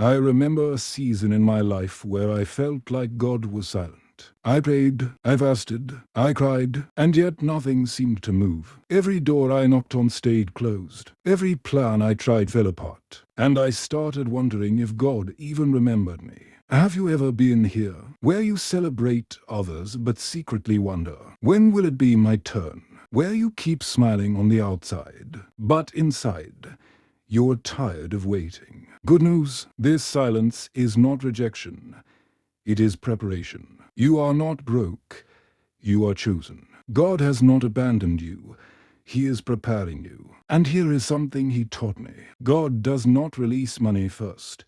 I remember a season in my life where I felt like God was silent. I prayed, I fasted, I cried, and yet nothing seemed to move. Every door I knocked on stayed closed. Every plan I tried fell apart. And I started wondering if God even remembered me. Have you ever been here, where you celebrate others but secretly wonder, when will it be my turn? Where you keep smiling on the outside, but inside, you're tired of waiting. Good news, this silence is not rejection. It is preparation. You are not broke. You are chosen. God has not abandoned you. He is preparing you. And here is something He taught me. God does not release money first.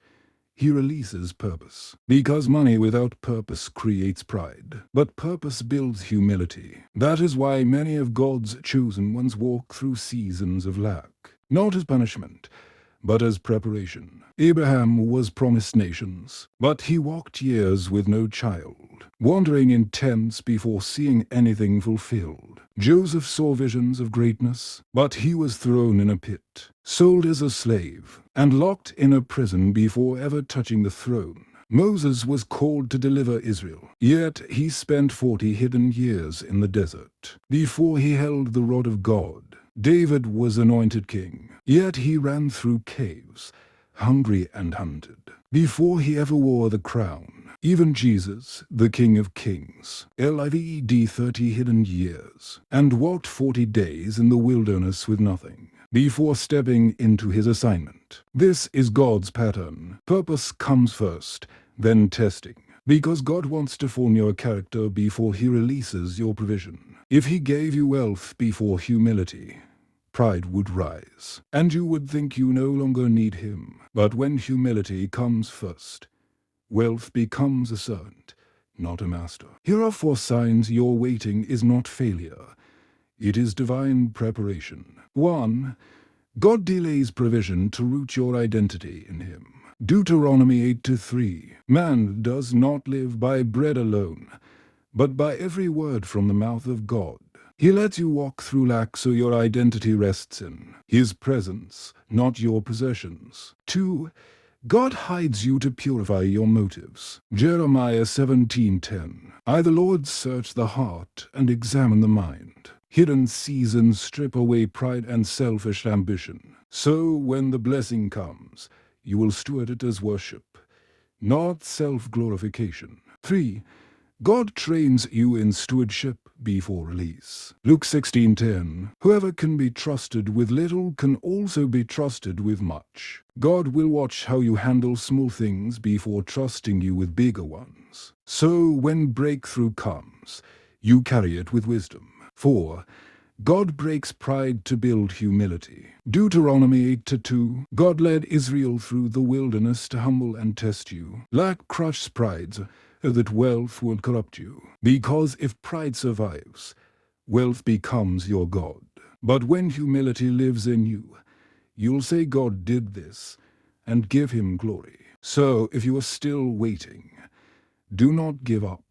He releases purpose. Because money without purpose creates pride. But purpose builds humility. That is why many of God's chosen ones walk through seasons of lack. Not as punishment, but as preparation. Abraham was promised nations, but he walked years with no child, wandering in tents before seeing anything fulfilled. Joseph saw visions of greatness, but he was thrown in a pit, sold as a slave, and locked in a prison before ever touching the throne. Moses was called to deliver Israel, yet he spent 40 hidden years in the desert before he held the rod of God. David was anointed king, yet he ran through caves, hungry and hunted, before he ever wore the crown. Even Jesus, the King of Kings, lived 30 hidden years, and walked 40 days in the wilderness with nothing, before stepping into his assignment. This is God's pattern. Purpose comes first, then testing. Because God wants to form your character before He releases your provision. If He gave you wealth before humility, pride would rise, and you would think you no longer need Him. But when humility comes first, wealth becomes a servant, not a master. Here are 4 signs your waiting is not failure. It is divine preparation. 1. God delays provision to root your identity in Him. Deuteronomy 8:3. Man does not live by bread alone, but by every word from the mouth of God. He lets you walk through lack so your identity rests in His presence, not your possessions. 2. God hides you to purify your motives. Jeremiah 17:10. I, the Lord, search the heart and examine the mind. Hidden seasons strip away pride and selfish ambition. So when the blessing comes, you will steward it as worship, not self-glorification. 3. God trains you in stewardship before release. Luke 16:10. Whoever can be trusted with little can also be trusted with much. God will watch how you handle small things before trusting you with bigger ones. So when breakthrough comes, you carry it with wisdom. 4. God breaks pride to build humility. Deuteronomy 8:2. God led Israel through the wilderness to humble and test you. Lack crushes pride, that wealth will corrupt you. Because if pride survives, wealth becomes your God. But when humility lives in you, you'll say God did this and give Him glory. So if you are still waiting, do not give up.